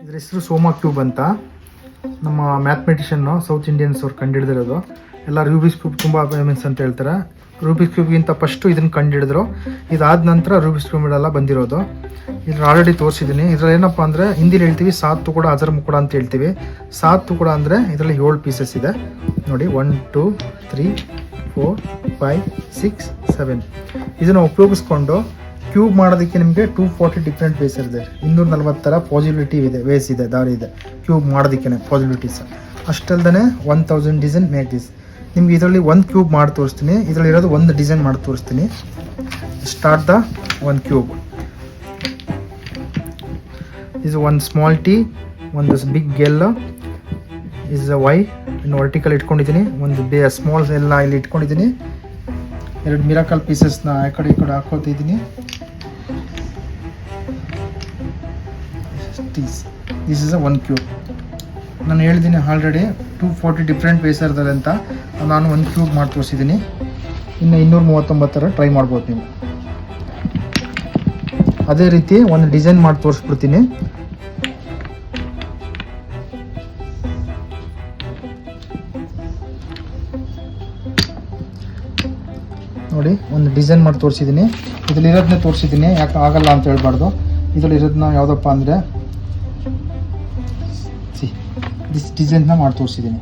ಇದ್ರ ಹೆಸರು ಸೋಮಾ ಕ್ಯೂಬ್ ಅಂತ. ನಮ್ಮ ಮ್ಯಾಥಮೆಟಿಷನ್ನು ಸೌತ್ ಇಂಡಿಯನ್ಸ್ ಅವ್ರು ಕಂಡುಹಿಡಿದಿರೋದು. ಎಲ್ಲ ರೂಬಿಕ್ಸ್ ಕ್ಯೂಬ್ ತುಂಬ ಫೇಮಸ್ ಅಂತ ಹೇಳ್ತಾರೆ. ರೂಬಿಕ್ಸ್ ಕ್ಯೂಬ್ಗಿಂತ ಫಸ್ಟು ಇದನ್ನು ಕಂಡುಹಿಡಿದ್ರು. ಇದಾದ ನಂತರ ರೂಬಿಕ್ಸ್ ಕ್ಯೂಬ್ ಎಲ್ಲ ಬಂದಿರೋದು. ಇದ್ರ ಆಲ್ರೆಡಿ ತೋರಿಸಿದ್ದೀನಿ. ಇದರಲ್ಲಿ ಏನಪ್ಪ ಅಂದರೆ ಹಿಂದಿಲಿ ಹೇಳ್ತೀವಿ ಸಾತ್ ತುಕುಡ ಹಜಾರ್ ಮುಕುಡ ಅಂತ ಹೇಳ್ತೀವಿ. ಸಾತ್ ತುಕುಡ ಅಂದರೆ ಇದರಲ್ಲಿ 7 ಪೀಸಸ್ ಇದೆ ನೋಡಿ. 1 2 3 4 5 6 7. ಇದನ್ನು ಉಪಯೋಗಿಸ್ಕೊಂಡು ಕ್ಯೂಬ್ ಮಾಡೋದಕ್ಕೆ ನಿಮಗೆ 240 ಡಿಫ್ರೆಂಟ್ ವೇಸ್ ಇದೆ. 240 ಥರ ಪಾಸಿಬಿಲಿಟಿ ಇದೆ, ವೇಸ್ ಇದೆ, ದಾರಿ ಇದೆ ಕ್ಯೂಬ್ ಮಾಡೋದಕ್ಕೆ ಪಾಸಿಬಿಲಿಟೀಸ್. ಅಷ್ಟಲ್ದೇ 1000 design make this. ನಿಮ್ಗೆ ಇದರಲ್ಲಿ ಒಂದು ಕ್ಯೂಬ್ ಮಾಡಿ ತೋರಿಸ್ತೀನಿ. ಇದರಲ್ಲಿ ಇರೋದು ಒಂದು ಡಿಸೈನ್ ಮಾಡಿ ತೋರಿಸ್ತೀನಿ. ಸ್ಟಾರ್ಟ್ ದ ಒಂದು cube. is one small t, ಒಂದು big L is a y. ಇನ್ನು ವರ್ಟಿಕಲ್ ಇಟ್ಕೊಂಡಿದ್ದೀನಿ. ಒಂದು ಸ್ಮಾಲ್ ಎಲ್ಲ ಇಲ್ಲಿ ಇಟ್ಕೊಂಡಿದ್ದೀನಿ. 2 ಮಿರಾಕಲ್ ಪೀಸಸ್ನ ಆ ಕಡೆ ಈ ಕಡೆ ಹಾಕೋತಿದ್ದೀನಿ. This is a one cube. ನಾನು ಹೇಳಿದ್ದೀನಿ ಆಲ್ರೆಡಿ 240 ಡಿಫ್ರೆಂಟ್ ವೇಸ್ ಇರ್ತದೆ ಅಂತ. ನಾನು ಒಂದು ಕ್ಯೂಬ್ ಮಾಡಿ ತೋರಿಸಿದ್ದೀನಿ. ಇನ್ನು 239 ಥರ ಟ್ರೈ ಮಾಡ್ಬೋದು ನೀವು. ಅದೇ ರೀತಿ ಒಂದು ಡಿಸೈನ್ ಮಾಡಿ ತೋರಿಸ್ಬಿಡ್ತೀನಿ. ನೋಡಿ, ಒಂದು ಡಿಸೈನ್ ಮಾಡಿ ತೋರಿಸಿದ್ದೀನಿ. ಇದರಲ್ಲಿ ಇರೋದನ್ನೇ ತೋರಿಸಿದ್ದೀನಿ, ಯಾಕೆ ಆಗಲ್ಲ ಅಂತ ಹೇಳ್ಬಾರ್ದು. ಇದರಲ್ಲಿ ಇರೋದನ್ನ ಯಾವುದಪ್ಪ ಅಂದರೆ ದಿಸ್ ಡಿಸೈನ್ನ ಮಾಡಿ ತೋರಿಸಿದ್ದೀನಿ.